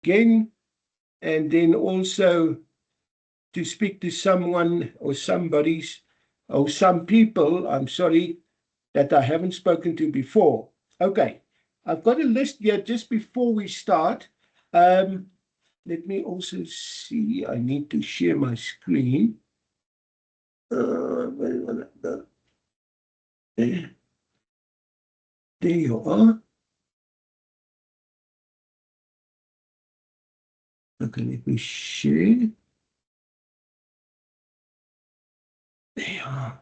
again, and then also to speak to someone or somebody's or some people, I'm sorry, that I haven't spoken to before. Okay, I've got a list here just before we start. Let me also see, I need to share my screen. There you are. Okay, let me share. There you are.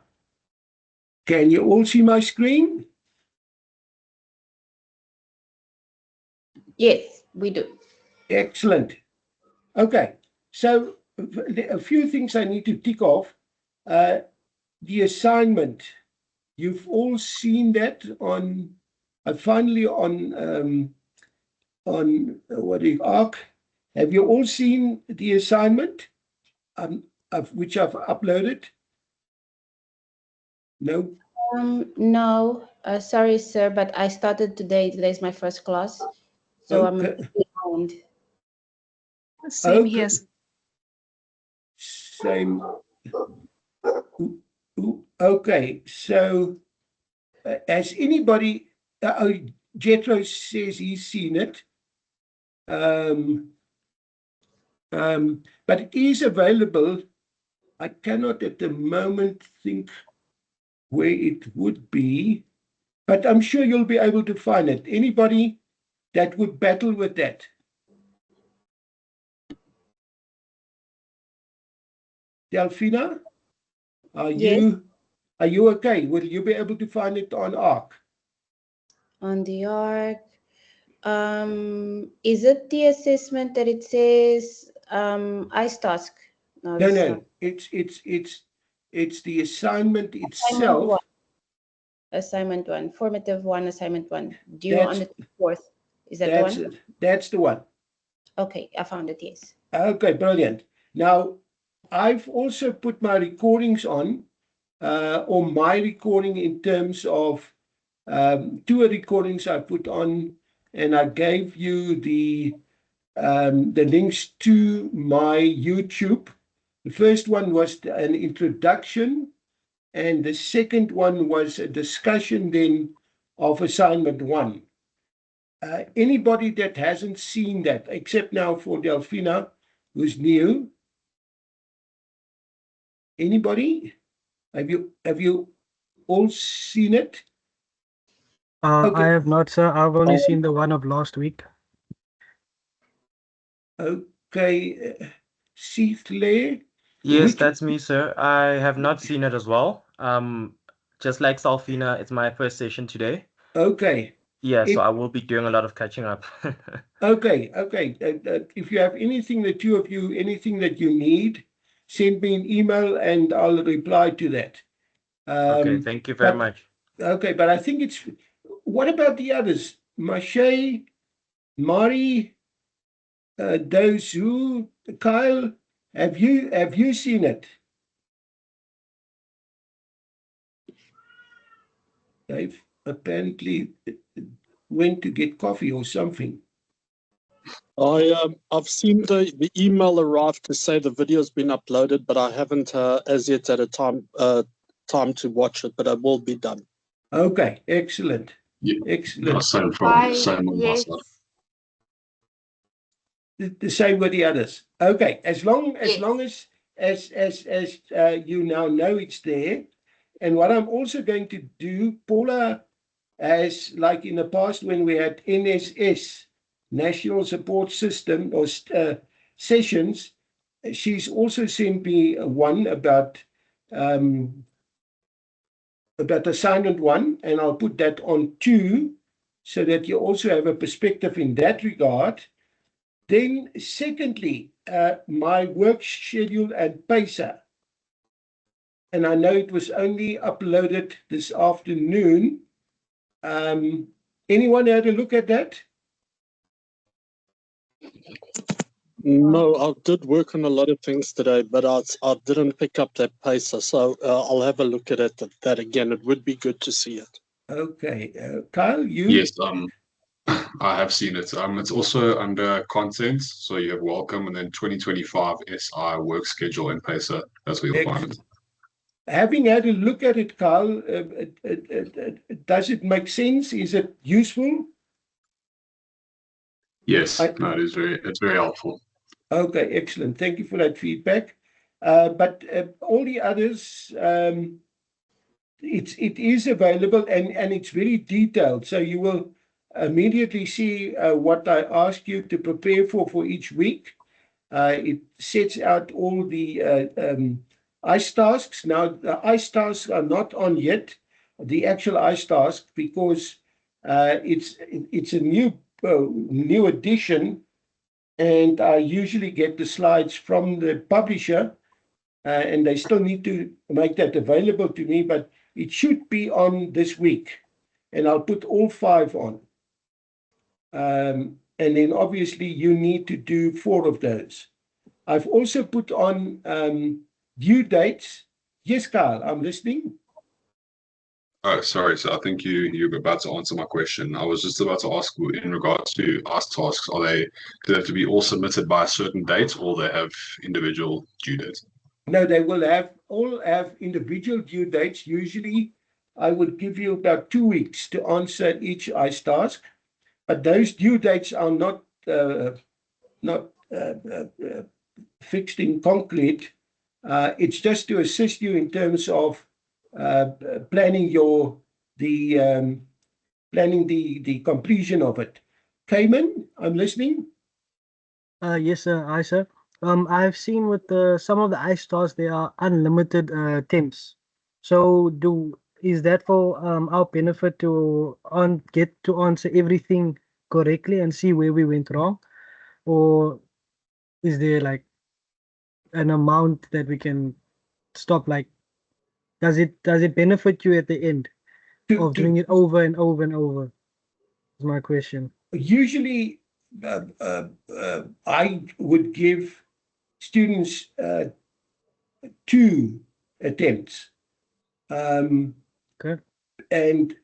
Can you all see my screen? Yes, we do. Excellent. Okay, so a few things I need to tick off. The assignment, you've all seen that on, finally on what do you, ARC. Have you all seen the assignment which I've uploaded? No? No, sorry, sir, but I started today. Today's my first class, so I'm a bit behind. Same here. Same. Okay, so has anybody, Jethro says he's seen it, but it is available. I cannot at the moment think where it would be, but I'm sure you'll be able to find it. Anybody that would battle with that? Delphina, are you okay? Will you be able to find it on ARC? On the ARC. Is it the assessment that it says ICE-TASK? No. It's the assignment itself. Assignment one, formative one, assignment one. Due on the 4th. Is that the one? That's the one. Okay, I found it, yes. Okay, brilliant. Now, I've also put my recordings on, or my recording in terms of two recordings I put on, and I gave you the links to my YouTube. The first one was an introduction, and the second one was a discussion then of assignment one. Anybody that hasn't seen that, except now for Delphina, who's new? Anybody? Have you all seen it? Okay. I have not, sir. I've only seen the one of last week. Okay, Seathley. Yes, that's me, sir. I have not seen it as well. Just like Salfina, it's my first session today. Okay. Yeah, so I will be doing a lot of catching up. Okay. If you have anything, the two of you, anything that you need, send me an email and I'll reply to that. Okay, thank you very much. Okay, but I think it's, what about the others? Mache, Mari, Dozu, Kyle, have you seen it? They've apparently went to get coffee or something. I've seen the email arrive to say the video's been uploaded, but I haven't as yet had a time to watch it, but it will be done. Okay, excellent. Yeah. Excellent. Same on my side. The same with the others. Okay, as long as you now know it's there. And what I'm also going to do, Paula, as like in the past when we had NSS, National Support System, or sessions, she's also sent me one about assignment one, and I'll put that on two so that you also have a perspective in that regard. Then secondly, my work schedule and PACER. And I know it was only uploaded this afternoon. Anyone had a look at that? No, I did work on a lot of things today, but I didn't pick up that PACER, so I'll have a look at that again. It would be good to see it. Okay. Kyle, you? Yes, I have seen it. It's also under content. So you have welcome and then 2025 SI work schedule in PESA. That's where you'll find it. Excellent. Having had a look at it, Carl, does it make sense? Is it useful? Yes, no, it's very helpful. Okay, excellent. Thank you for that feedback. But all the others, it is available and it's very detailed. So you will immediately see what I ask you to prepare for each week. It sets out all the ICE tasks. Now, the ICE tasks are not on yet, the actual ICE task, because it's a new edition, and I usually get the slides from the publisher, and they still need to make that available to me, but it should be on this week, and I'll put all 5 on. And then obviously you need to do 4 of those. I've also put on due dates. Yes, Carl, I'm listening. Oh, sorry. So I think you're about to answer my question. I was just about to ask you in regards to ICE tasks, do they have to be all submitted by a certain date, or they have individual due dates? No, they will all have individual due dates. Usually I would give you about 2 weeks to answer each ICE task, but those due dates are not fixed in concrete. It's just to assist you in terms of planning the completion of it. Cayman, I'm listening. Yes, sir. Hi, sir. I've seen with some of the ICE tasks, there are unlimited attempts. So is that for our benefit to get to answer everything correctly and see where we went wrong, or is there like an amount that we can stop? Like, does it benefit you at the end of doing it over and over and over? Is my question. Usually, I would give students 2 attempts. Okay. And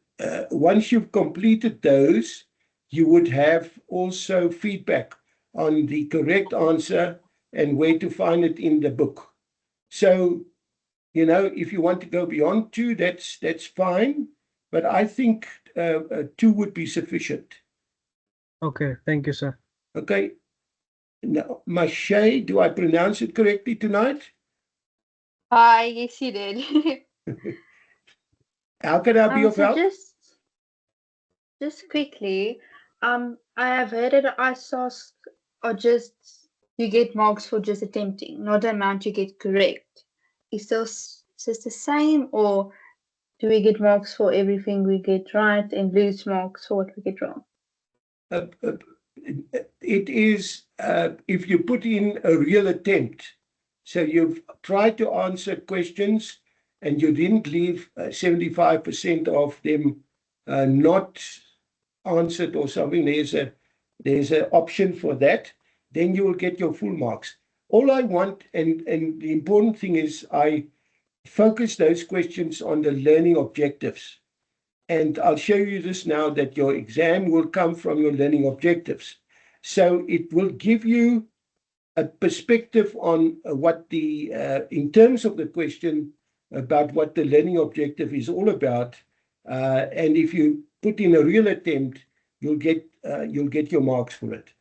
once you've completed those, you would have also feedback on the correct answer and where to find it in the book. So, if you want to go beyond 2, that's fine. But I think 2 would be sufficient. Okay, thank you, sir. Okay. Now, Mache, do I pronounce it correctly tonight? Hi, yes, you did. How can I be of So help? just quickly, I have heard that ICE tasks are just you get marks for just attempting, not the amount you get correct. Is this the same, or do we get marks for everything we get right and lose marks for what we get wrong? It is if you put in a real attempt. So you've tried to answer questions and you didn't leave 75% of them not answered or something. There's an option for that. Then you will get your full marks. All I want, and the important thing is, I focus those questions on the learning objectives. And I'll show you this now, that your exam will come from your learning objectives. So it will give you a perspective on what in terms of the question, about what the learning objective is all about. And if you put in a real attempt, you'll get your marks for it.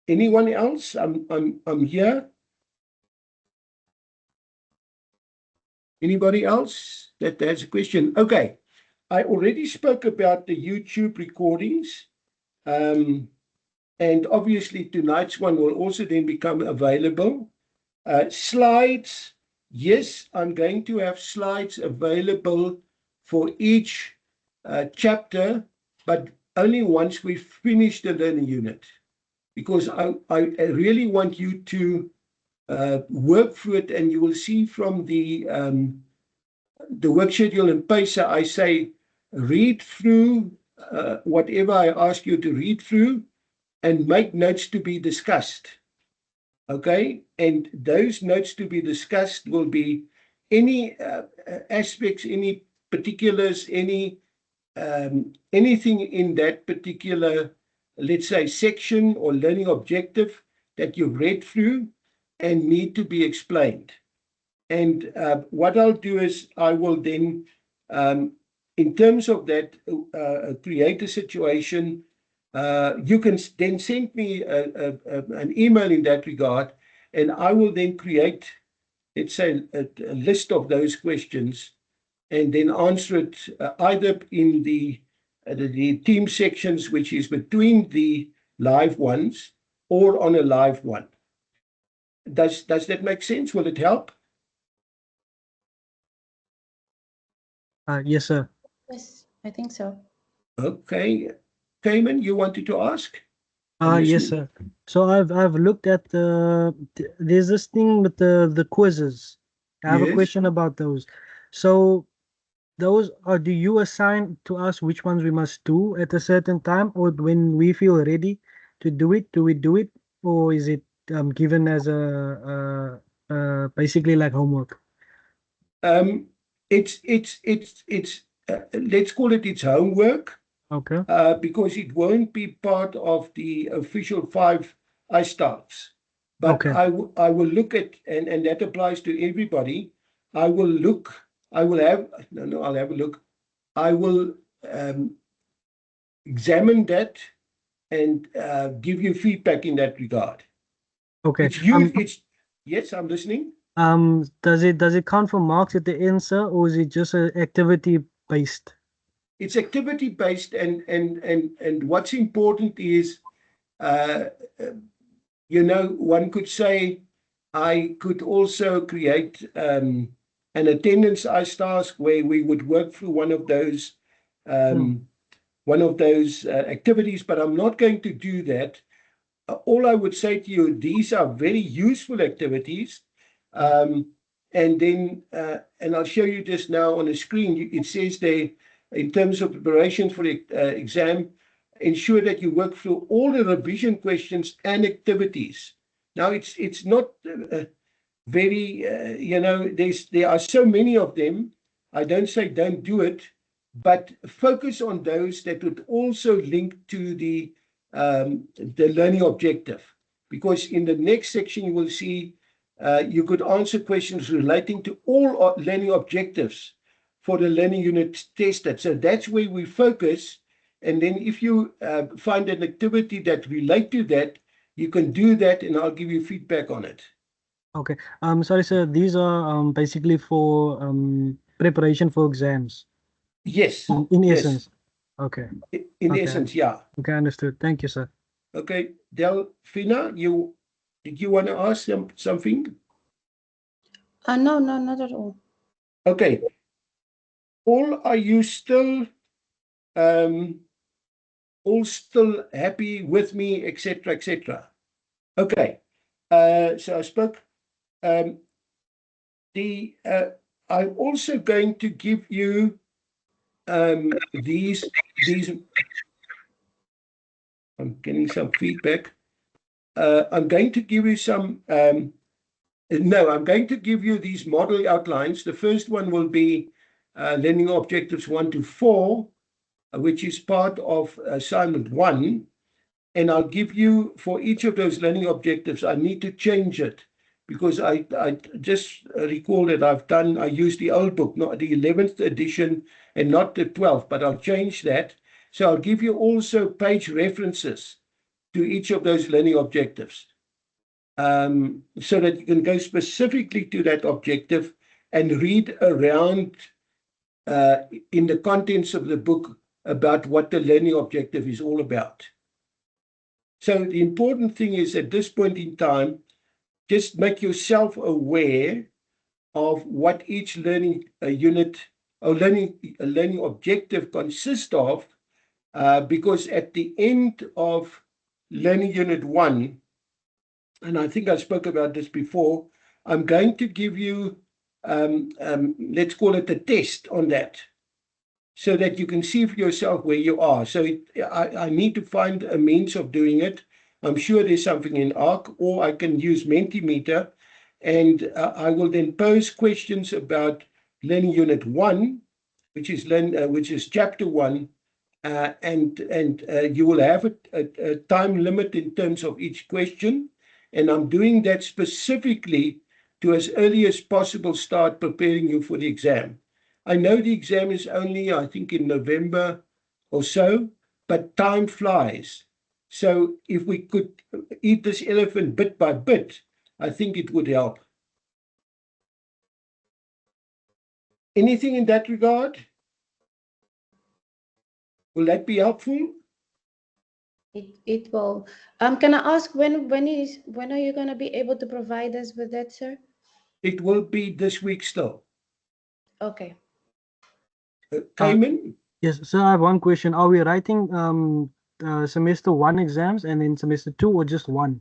Anyone else? I'm here. Anybody else that has a question? Okay. I already spoke about the YouTube recordings. And obviously tonight's one will also then become available. Slides. Yes, I'm going to have slides available for each chapter, but only once we finish the learning unit. Because I really want you to work through it, and you will see from the work schedule in PESA, I say read through whatever I ask you to read through and make notes to be discussed. Okay? And those notes to be discussed will be any aspects, any particulars, anything in that particular, let's say, section or learning objective that you've read through and need to be explained. And what I'll do is I will then, in terms of that, create a situation. You can then send me an email in that regard, and I will then create, let's say, a list of those questions and then answer it either in the team sections, which is between the live ones, or on a live one. Does that make sense? Will it help? Yes, sir. Yes, I think so. Okay. Cayman, you wanted to ask? I'm Yes, listening. sir. So I've looked at there's this thing with the quizzes. I have a Yes. question about those. So those are, do you assign to us which ones we must do at a certain time, or when we feel ready to do it, do we do it, or is it given as a basically like homework? It's let's call it its homework, Okay. because it won't be part of the official 5 iStarts. But Okay. I will look at, and that applies to everybody. I'll have a look. I will examine that and give you feedback in that regard. Okay. Yes, I'm listening. Does it count for marks at the end, sir, or is it just a activity based? It's activity based, and what's important is, one could say I could also create an attendance iStars where we would work through one of those activities, but I'm not going to do that. All I would say to you, these are very useful activities. And then, and I'll show you this now on the screen. It says there, in terms of preparation for the exam, ensure that you work through all the revision questions and activities. Now, it's not very, there are so many of them. I don't say don't do it, but focus on those that would also link to the learning objective. Because in the next section, you will see you could answer questions relating to all learning objectives for the learning unit tested. So that's where we focus. And then if you find an activity that relate to that, you can do that, and I'll give you feedback on it. Okay. Sorry, sir. These are basically for preparation for exams. Yes. In Yes. essence. Okay. In Okay. essence, yeah. Okay, understood. Thank you, sir. Okay, Delphina, did you want to ask them something? No, not at all. Okay. Are you still all still happy with me, etc., etc.? Okay. So I spoke. I'm also going to give you these. I'm getting some feedback. I'm going to give you some. I'm going to give you these model outlines. The first one will be learning objectives 1 to 4, which is part of assignment 1. And I'll give you, for each of those learning objectives, I need to change it because I just recall that I used the old book, not the 11th edition and not the 12th, but I'll change that. So I'll give you also page references to each of those learning objectives, so that you can go specifically to that objective and read around in the contents of the book about what the learning objective is all about. So the important thing is, at this point in time, just make yourself aware of what each learning unit or learning objective consists of, because at the end of learning unit 1, and I think I spoke about this before, I'm going to give you, let's call it a test on that, so that you can see for yourself where you are. So I need to find a means of doing it. I'm sure there's something in ARC, or I can use Mentimeter, and I will then pose questions about learning unit 1, which is chapter 1, and you will have a time limit in terms of each question, and I'm doing that specifically to, as early as possible, start preparing you for the exam. I know the exam is only, I think, in November or so, but time flies. So if we could eat this elephant bit by bit, I think it would help. Anything in that regard? Will that be helpful? It will. Can I ask when are you going to be able to provide us with that, sir? It will be this week still. Okay. Cayman? Yes, sir, I have one question. Are we writing semester 1 exams and then semester 2, or just one?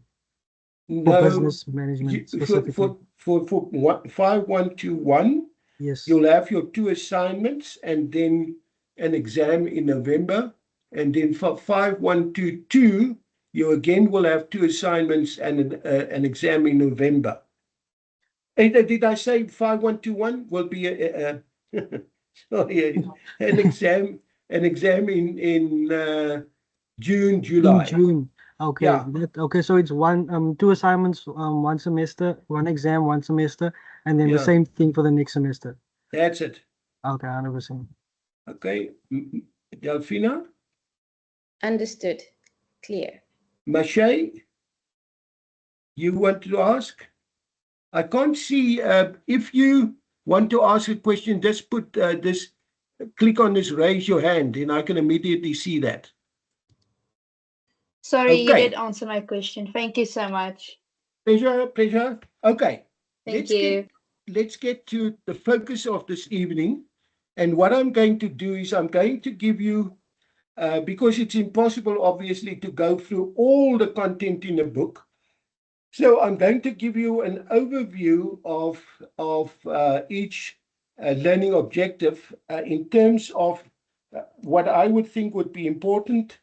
For No. business management specifically. For 5121, Yes. you'll have your 2 assignments and then an exam in November. And then for 5122, you again will have 2 assignments and an exam in November. Did I say 5121 will be sorry, an exam in June, July. In June. Okay. Yeah. Okay, so it's 2 assignments, 1 semester, 1 exam, 1 semester, and then the Yeah. same thing for the next semester. That's it. Okay, 100%. Okay. Delphina? Understood. Clear. Mache, you want to ask? I can't see. If you want to ask a question, just put click on this, raise your hand, and I can immediately see that. Sorry, you Okay. did answer my question. Thank you so much. Pleasure. Okay. Thank you. Let's get to the focus of this evening. And what I'm going to do is I'm going to give you, because it's impossible, obviously, to go through all the content in the book. So I'm going to give you an overview of each learning objective in terms of what I would think would be important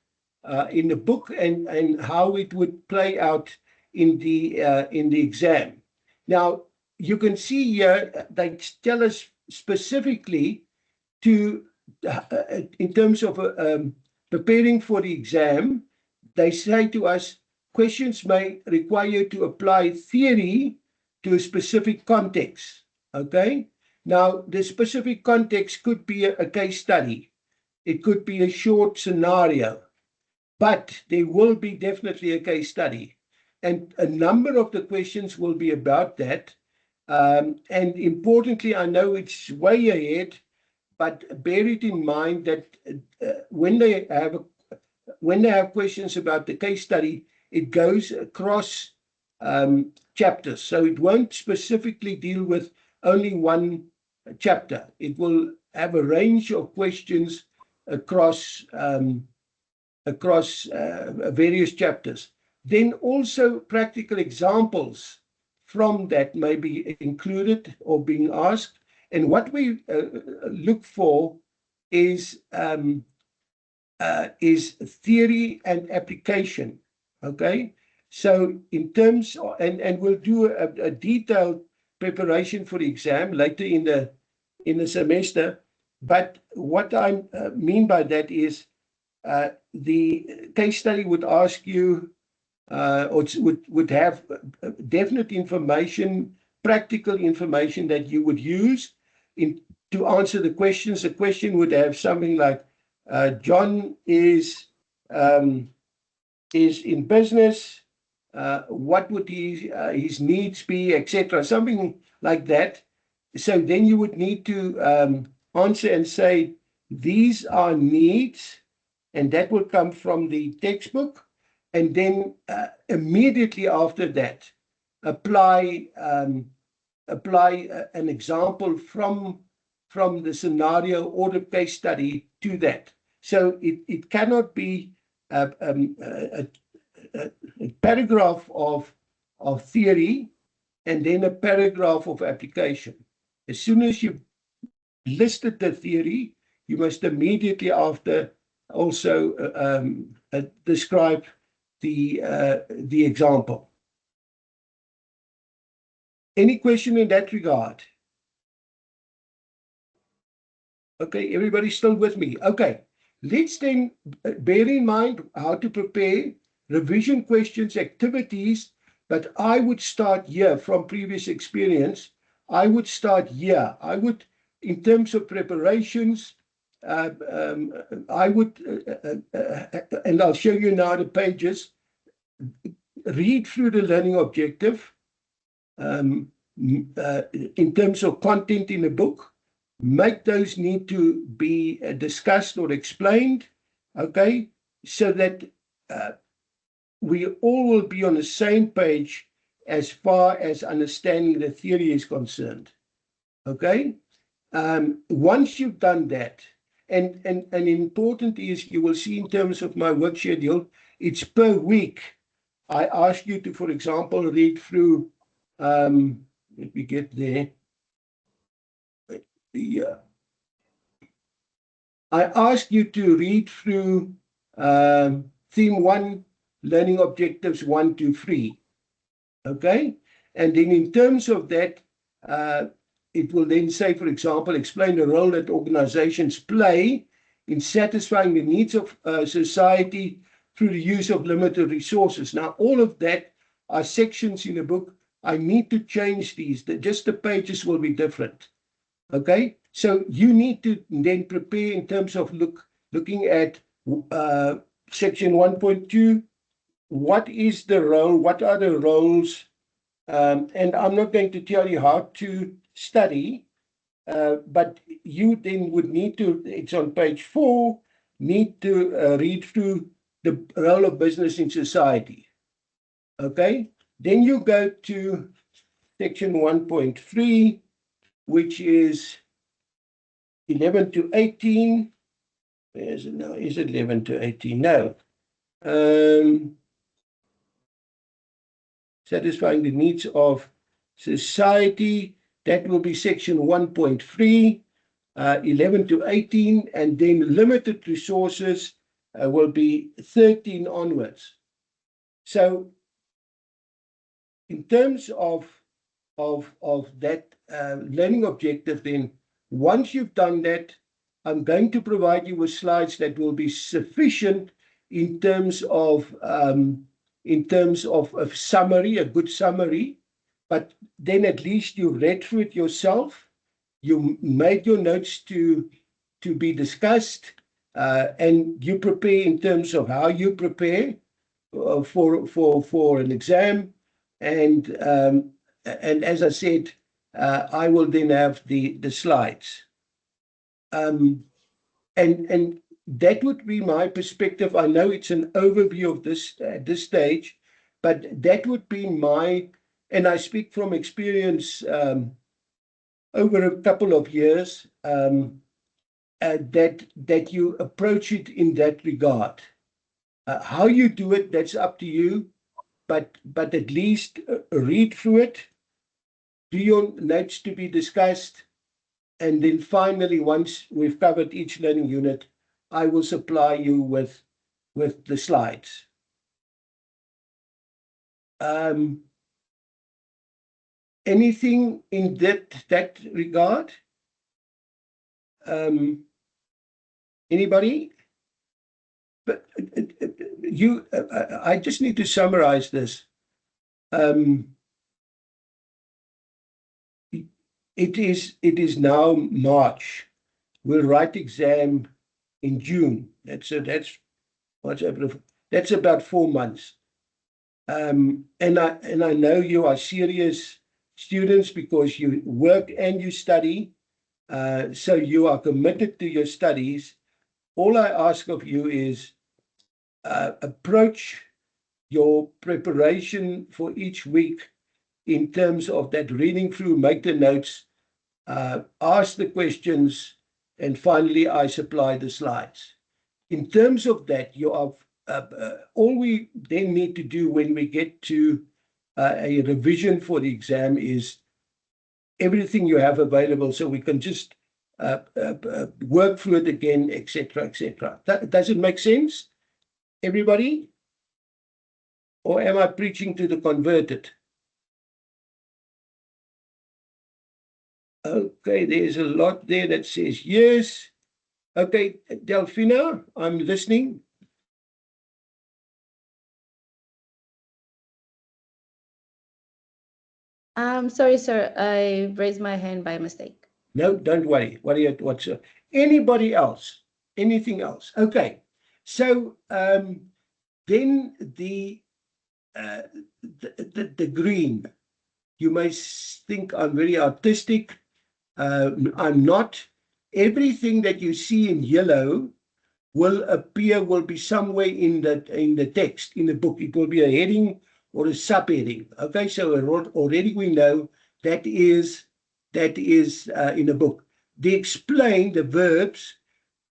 in the book and how it would play out in the exam. Now, you can see here they tell us specifically to in terms of preparing for the exam. They say to us, questions may require you to apply theory to a specific context. Okay. Now, the specific context could be a case study. It could be a short scenario, but there will be definitely a case study. And a number of the questions will be about that. And importantly, I know it's way ahead, but bear it in mind that when they have questions about the case study, it goes across chapters. So it won't specifically deal with only one chapter. It will have a range of questions across various chapters. Then also practical examples from that may be included or being asked. And what we look for is theory and application. Okay, so in terms of, and we'll do a detailed preparation for the exam later in the semester. But what I mean by that is the case study would ask you or would have definite information, practical information that you would use to answer the questions. The question would have something like, John is in business. What would his needs be, etc. Something like that. So then you would need to answer and say, these are needs, and that will come from the textbook. And then immediately after that, apply an example from the scenario or the case study to that. So it cannot be a paragraph of theory and then a paragraph of application. As soon as you've listed the theory, you must immediately after also describe the example. Any question in that regard? Okay, everybody still with me? Okay, let's then bear in mind how to prepare revision questions, activities, but I would start here from previous experience. I would start here. I would, in terms of preparations, I would, and I'll show you now the pages, read through the learning objective in terms of content in the book. Make those need to be discussed or explained, okay, so that we all will be on the same page as far as understanding the theory is concerned, okay? Once you've done that, and important is, you will see in terms of my work schedule, it's per week. I ask you to, for example, read through, let me get there. Yeah. I ask you to read through theme 1, learning objectives 1 to 3. Okay? And then in terms of that, it will then say, for example, explain the role that organizations play in satisfying the needs of society through the use of limited resources. Now, all of that are sections in the book. I need to change these. Just the pages will be different. Okay, so you need to then prepare in terms of looking at section 1.2. What is the role? What are the roles? And I'm not going to tell you how to study, but you then would need to, it's on page 4, need to read through the role of business in society. Okay, then you go to section 1.3, which is 11 to 18. Where is it now? Is it 11 to 18? No. Satisfying the needs of society. That will be section 1.3, 11 to 18, and then limited resources will be 13 onwards. So in terms of that learning objective, then once you've done that, I'm going to provide you with slides that will be sufficient in terms of a summary, a good summary, but then at least you read through it yourself. You made your notes to be discussed, and you prepare in terms of how you prepare for an exam, and as I said, I will then have the slides. And that would be my perspective. I know it's an overview of this at this stage, but that would be my, and I speak from experience over a couple of years, that you approach it in that regard. How you do it, that's up to you, but at least read through it, do your notes to be discussed, and then finally, once we've covered each learning unit, I will supply you with the slides. Anything in that regard? Anybody? But I just need to summarize this. It is now March. We'll write exam in June. That's about 4 months. And I know you are serious students because you work and you study, so you are committed to your studies. All I ask of you is approach your preparation for each week in terms of that reading through, make the notes, ask the questions, and finally I supply the slides. In terms of that, you are all we then need to do when we get to a revision for the exam is everything you have available, so we can just work through it again, etc., etc. Does it make sense, everybody? Or am I preaching to the converted? Okay, there's a lot there that says yes. Okay, Delphina, I'm listening. Sorry, sir, I raised my hand by mistake. No, don't worry. Worry at what's anybody else? Anything else? Okay. So then the green. You may think I'm very artistic. I'm not. Everything that you see in yellow will be somewhere in the text, in the book. It will be a heading or a subheading. Okay, so already we know that is in the book. The verbs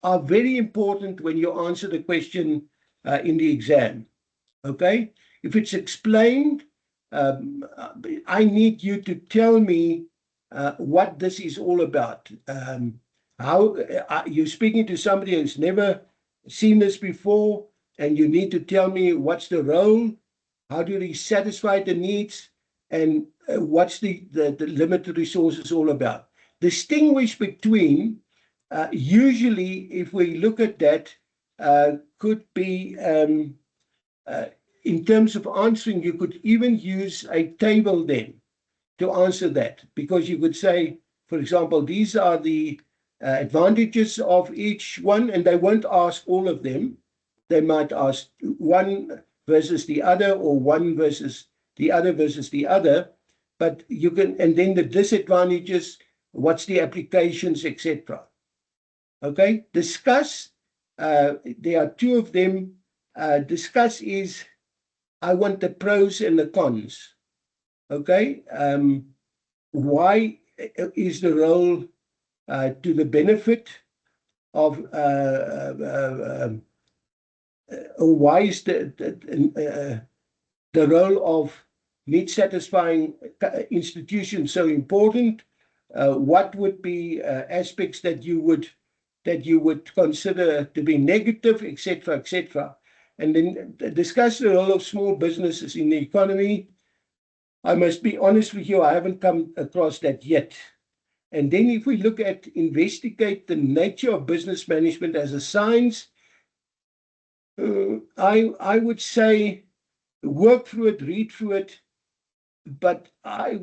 are very important when you answer the question in the exam. Okay, if it's explained, I need you to tell me what this is all about. How you're speaking to somebody who's never seen this before, and you need to tell me what's the role, how do they satisfy the needs, and what's the limited resources all about. Distinguish between, usually, if we look at that, could be in terms of answering, you could even use a table then to answer that, because you could say, for example, these are the advantages of each one, and they won't ask all of them. They might ask one versus the other, or one versus the other, but you can, and then the disadvantages, what's the applications, etc. Okay, discuss. There are two of them. Discuss is, I want the pros and the cons. Okay, why is the role to the benefit of, or why is the role of need satisfying institutions so important? What would be aspects that you would consider to be negative, etc., etc. And then discuss the role of small businesses in the economy. I must be honest with you, I haven't come across that yet. And then if we look at investigate the nature of business management as a science, I would say work through it, read through it, but I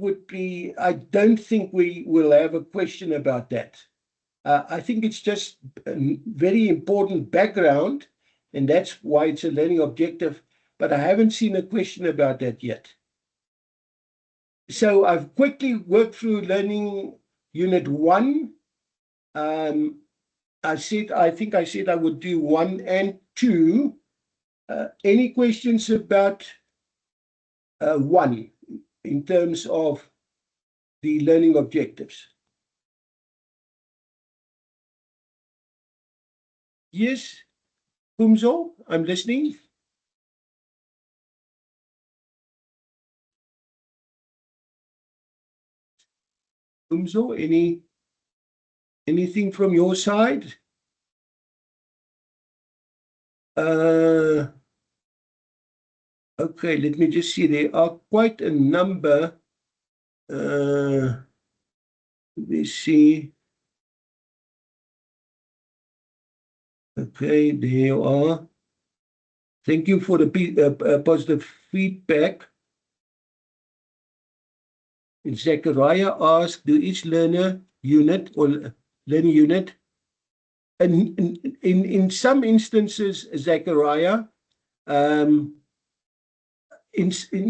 don't think we will have a question about that. I think it's just a very important background, and that's why it's a learning objective, but I haven't seen a question about that yet. So I've quickly worked through learning unit 1. I think I said I would do 1 and 2. Any questions about 1 in terms of the learning objectives? Yes, Kumzo, I'm listening. Kumzo, anything from your side? Okay, let me just see. There are quite a number. Let me see. Okay, there you are. Thank you for the positive feedback. And Zachariah asked, do each learner unit or learning unit? And in some instances, Zachariah, in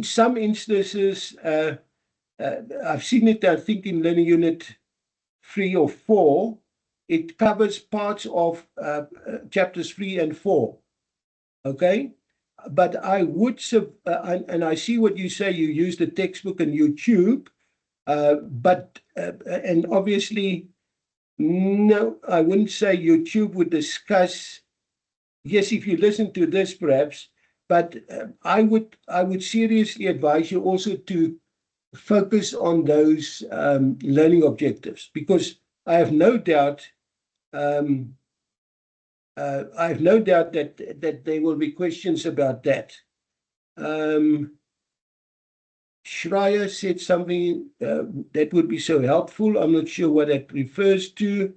some instances, I've seen it, I think, in learning unit 3 or 4, it covers parts of chapters 3 and 4. Okay, but I would, and I see what you say, you use the textbook and YouTube, and obviously, no, I wouldn't say YouTube would discuss, yes, if you listen to this perhaps, but I would seriously advise you also to focus on those learning objectives, because I have no doubt that there will be questions about that. Schreier said something that would be so helpful. I'm not sure what that refers to.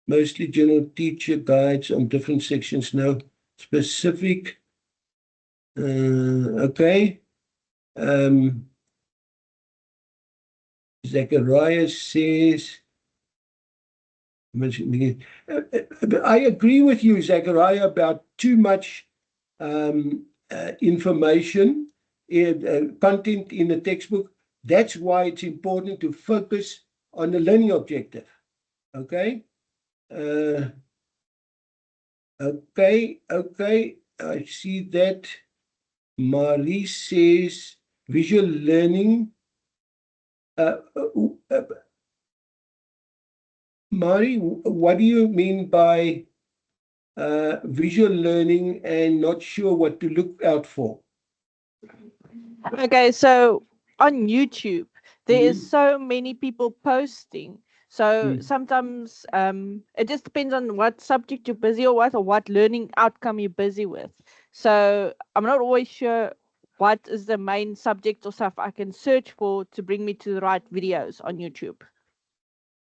Mostly general teacher guides on different sections, no specific. Okay. Zachariah says, I agree with you, Zachariah, about too much information, content in the textbook. That's why it's important to focus on the learning objective. Okay. Okay. I see that. Marie says visual learning. Marie, what do you mean by visual learning and not sure what to look out for? Okay, so on YouTube, there is so many people posting. So sometimes it just depends on what subject you're busy or what learning outcome you're busy with. So I'm not always sure what is the main subject or stuff I can search for to bring me to the right videos on YouTube.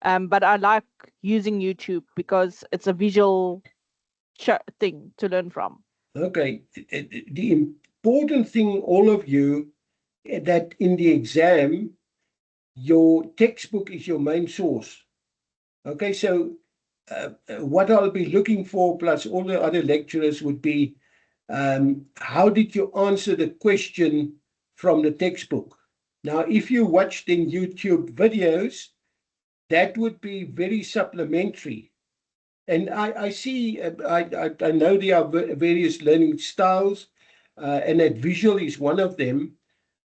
But I like using YouTube because it's a visual thing to learn from. Okay. The important thing, all of you, that in the exam, your textbook is your main source. Okay, so what I'll be looking for, plus all the other lecturers, would be how did you answer the question from the textbook? Now, if you watched in YouTube videos, that would be very supplementary. And I see, I know there are various learning styles, and that visual is one of them.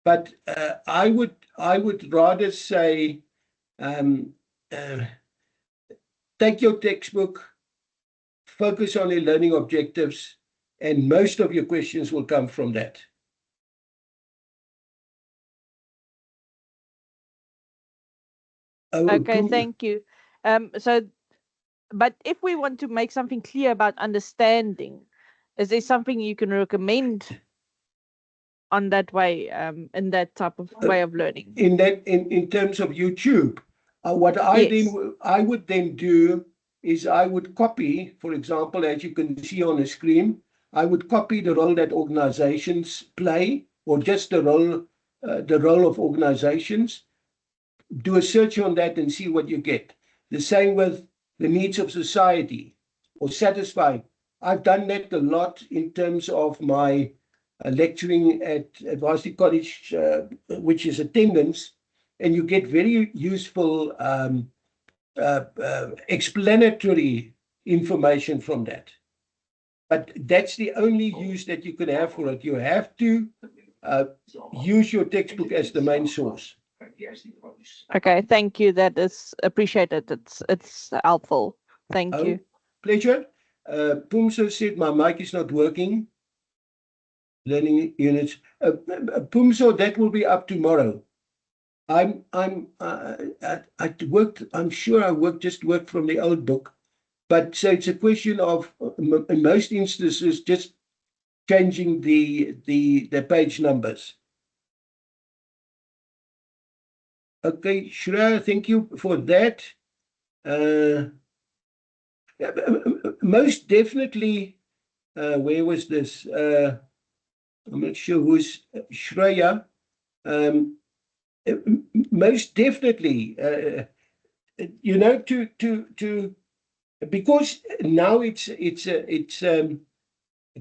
But I would rather say, take your textbook, focus on your learning objectives, and most of your questions will come from that. Okay, thank you. But if we want to make something clear about understanding, is there something you can recommend on that way, in that type of way of learning? In terms of YouTube, what I would then do is I would copy, for example, as you can see on the screen, I would copy the role that organizations play, or just the role of organizations. Do a search on that and see what you get. The same with the needs of society or satisfying. I've done that a lot in terms of my lecturing at Varsity College, which is attendance, and you get very useful explanatory information from that. But that's the only use that you can have for it. You have to use your textbook as the main source. Okay, thank you. That is appreciated. It's helpful. Thank you. Pleasure. Pumso said my mic is not working. Learning units. Pumso, that will be up tomorrow. I worked. I'm sure I just worked from the old book, but so it's a question of, in most instances, just changing the page numbers. Okay, Shreya, thank you for that. Most definitely, where was this? I'm not sure who's Shreya. Most definitely, because now it's a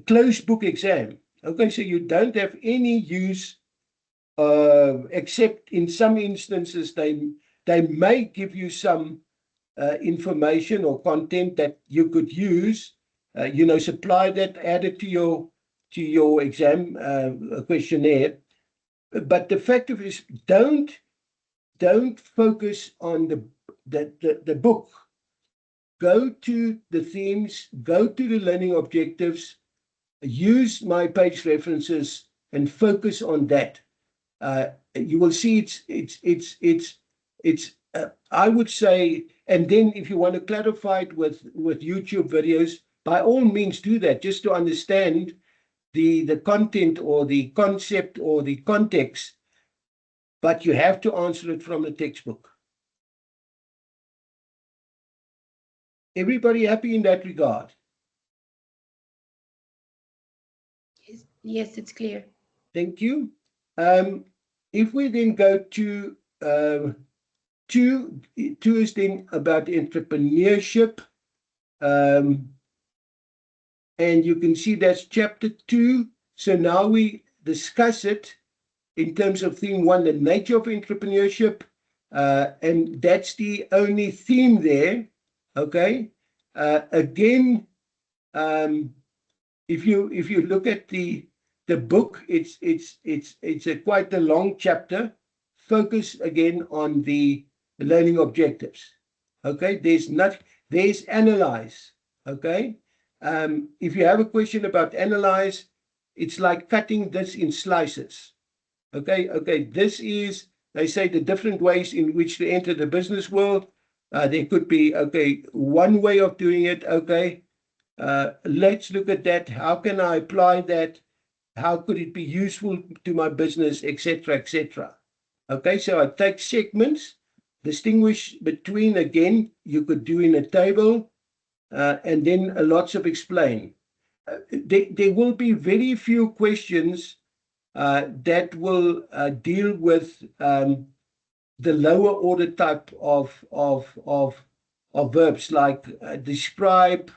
closed book exam. Okay, so you don't have any use, except in some instances they may give you some information or content that you could use. Supply that, add it to your exam questionnaire. But the fact of it is, don't focus on the book. Go to the themes, go to the learning objectives, use my page references, and focus on that. You will see it's I would say, and then if you want to clarify it with YouTube videos, by all means do that, just to understand the content or the concept or the context, but you have to answer it from the textbook. Everybody happy in that regard? Yes, it's clear. Thank you. If we then go to two is then about entrepreneurship. And you can see that's chapter 2. So now we discuss it in terms of theme 1, the nature of entrepreneurship. And that's the only theme there. Okay. Again, if you look at the book, it's quite a long chapter. Focus again on the learning objectives. Okay, there's analyze. Okay, if you have a question about analyze, it's like cutting this in slices. Okay, this is, they say, the different ways in which to enter the business world. There could be, one way of doing it. Okay, let's look at that. How can I apply that? How could it be useful to my business, etc., etc. Okay, so I take segments, distinguish between, again, you could do in a table, and then lots of explain. There will be very few questions that will deal with the lower order type of verbs like describe,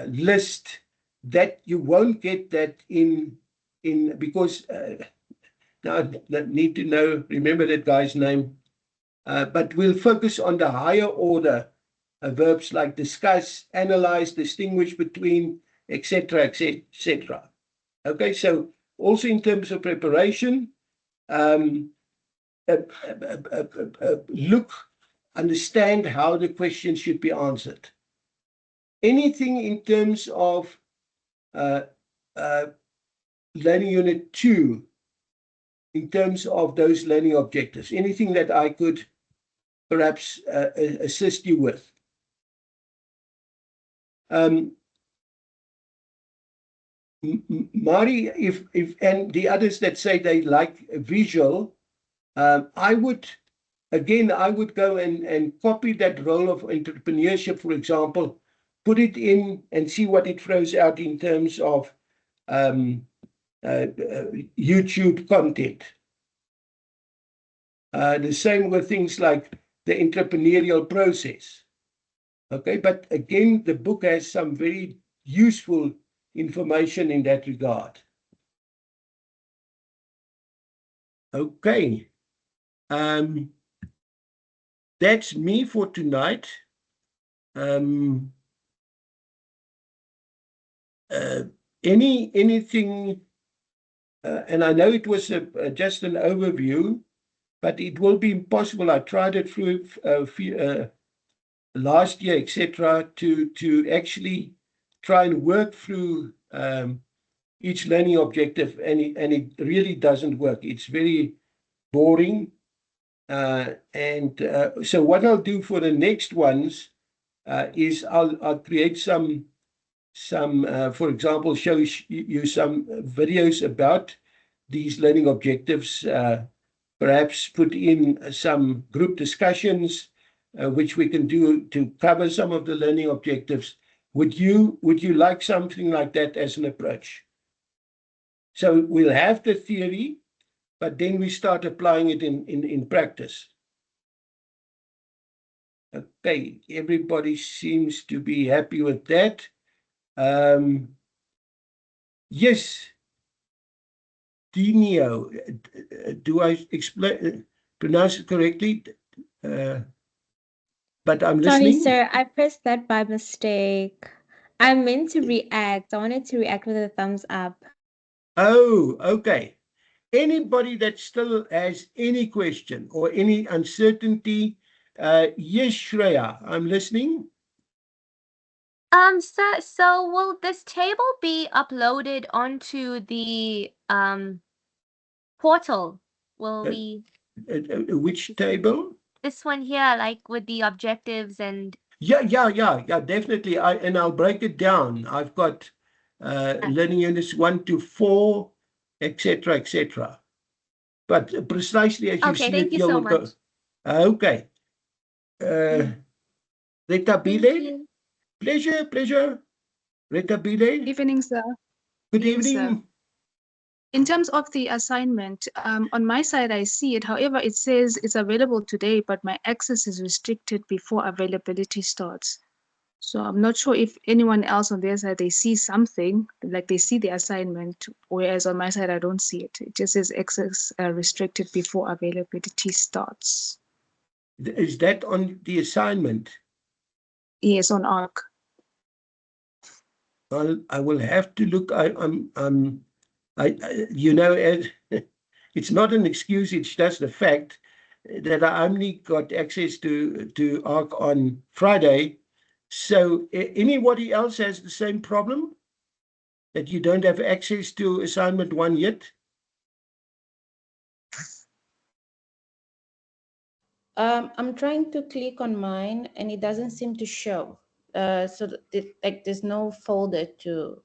list. That you won't get that in because now I need to remember that guy's name. But we'll focus on the higher order verbs like discuss, analyze, distinguish between, etc., etc. Okay, so also in terms of preparation, look, understand how the question should be answered. Anything in terms of learning unit 2, in terms of those learning objectives, anything that I could perhaps assist you with. Mari, if and the others that say they like visual, I would go and copy that role of entrepreneurship, for example, put it in and see what it throws out in terms of YouTube content. The same with things like the entrepreneurial process. Okay, but again, the book has some very useful information in that regard. Okay, that's me for tonight. Anything, and I know it was just an overview, but it will be impossible. I tried it through last year, etc., to actually try and work through each learning objective, and it really doesn't work. It's very boring. So what I'll do for the next ones is I'll create some for example, show you some videos about these learning objectives, perhaps put in some group discussions, which we can do to cover some of the learning objectives. Would you like something like that as an approach? So we'll have the theory, but then we start applying it in practice. Okay, everybody seems to be happy with that. Yes, Dinio, do I pronounce it correctly? But I'm listening. Sorry, sir, I pressed that by mistake. I meant to react. I wanted to react with a thumbs up. Oh, okay. Anybody that still has any question or any uncertainty? Yes, Shreya, I'm listening. So will this table be uploaded onto the portal? Will we which table? This one here, like with the objectives and Yeah, definitely. I'll break it down. I've got learning units 1 to 4, etc., etc. But precisely as you Okay, see thank it, you you so will go. much. Okay. Rita Thank Bile, you. pleasure. Rita Bile, Evening, sir. good Yes, sir. evening. In terms of the assignment, on my side, I see it. However, it says it's available today, but my access is restricted before availability starts. So I'm not sure if anyone else on their side, they see something, like they see the assignment, whereas on my side, I don't see it. It just says access restricted before availability starts. Is that on the assignment? Yes, on ARC. I will have to look. You know, it's not an excuse. It's just the fact that I only got access to ARC on Friday. So anybody else has the same problem, that you don't have access to assignment 1 yet? I'm trying to click on mine and it doesn't seem to show. Like there's no folder to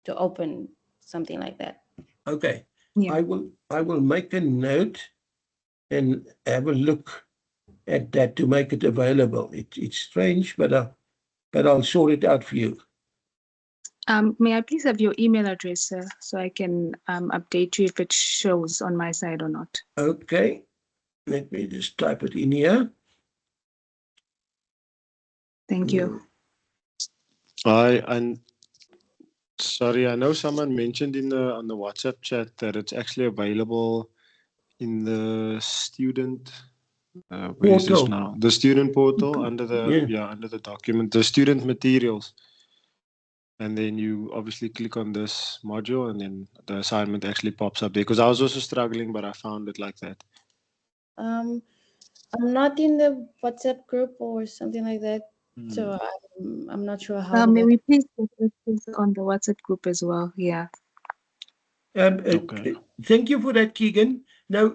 open, something like that. Okay. Yeah. I will make a note and have a look at that to make it available. It's strange, but I'll sort it out for you. May I please have your email address, sir, so I can update you if it shows on my side or not? Okay. Let me just type it in here. Thank you. And sorry, I know someone mentioned on the WhatsApp chat that it's actually available in the student where is this now? The student portal under the document, the student materials. And then you obviously click on this module and then the assignment actually pops up there. Because I was also struggling, but I found it like that. I'm not in the WhatsApp group or something like that. So I'm not sure how. May we please put this on the WhatsApp group as well? Yeah. Okay. Thank you for that, Keegan. Now,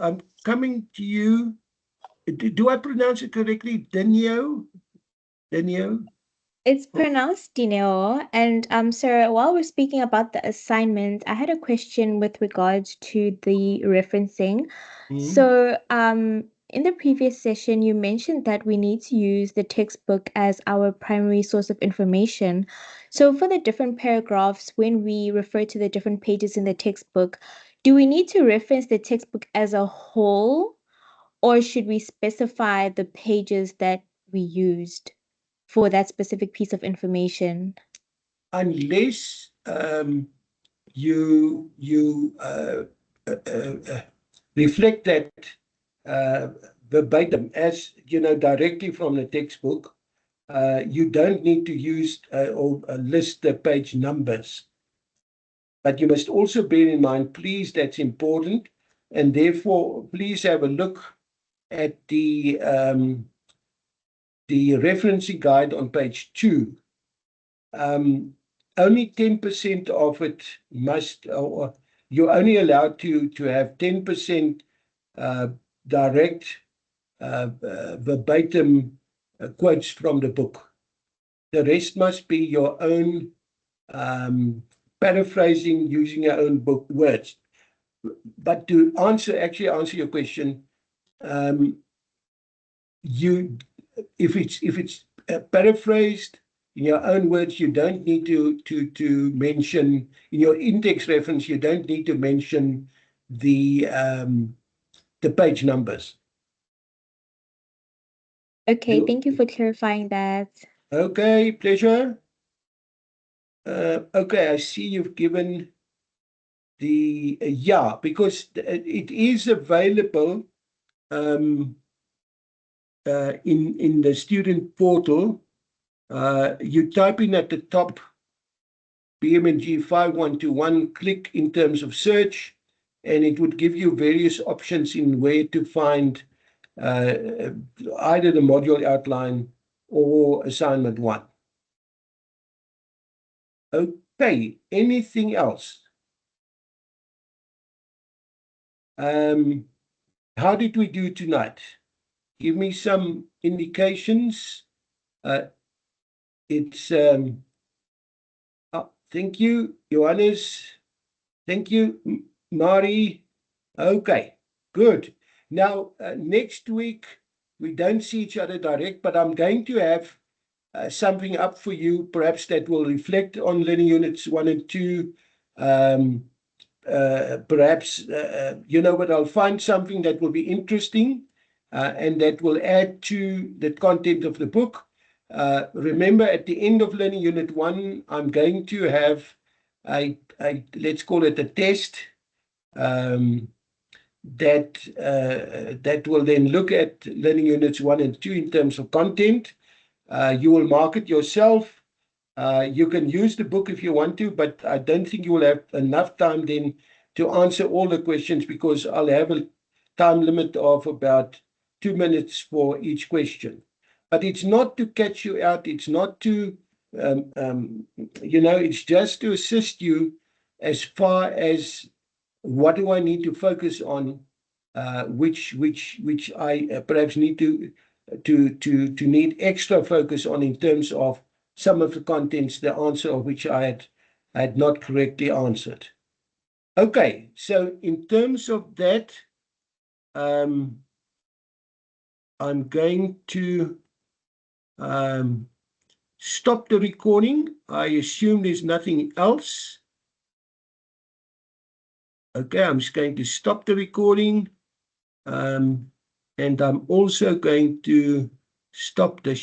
I'm coming to you. Do I pronounce it correctly? Denio? It's pronounced Dineo. And sir, while we're speaking about the assignment, I had a question with regards to the referencing. So in the previous session, you mentioned that we need to use the textbook as our primary source of information. So for the different paragraphs, when we refer to the different pages in the textbook, do we need to reference the textbook as a whole, or should we specify the pages that we used for that specific piece of information? Unless you reflect that verbatim, as you know, directly from the textbook, you don't need to use or list the page numbers. But you must also bear in mind, please, that's important, and therefore, please have a look at the referencing guide on page 2. Only 10% of it must, or you're only allowed to have 10% direct verbatim quotes from the book. The rest must be your own paraphrasing using your own book words. But to actually answer your question, if it's paraphrased in your own words, you don't need to mention in your index reference. You don't need to mention the page numbers. Okay, thank you for clarifying that. Okay, pleasure. Okay, I see you've given the because it is available in the student portal. You type in at the top BMNG 5121, click in terms of search, and it would give you various options in where to find either the module outline or assignment 1. Okay, anything else? How did we do tonight? Give me some indications. It's Thank you, Johannes. Thank you, Mari. Okay, good. Now, next week, we don't see each other direct, but I'm going to have something up for you, perhaps that will reflect on learning units 1 and 2. Perhaps, but I'll find something that will be interesting and that will add to the content of the book. Remember, at the end of learning unit 1, I'm going to have let's call it a test that will then look at learning units 1 and 2 in terms of content. You will mark it yourself. You can use the book if you want to, but I don't think you will have enough time then to answer all the questions, because I'll have a time limit of about 2 minutes for each question. But it's not to catch you out. It's not to, it's just to assist you as far as what do I need to focus on, which I perhaps need to need extra focus on in terms of some of the contents, the answer of which I had not correctly answered. Okay, so in terms of that, I'm going to stop the recording. I assume there's nothing else. Okay, I'm just going to stop the recording. And I'm also going to stop the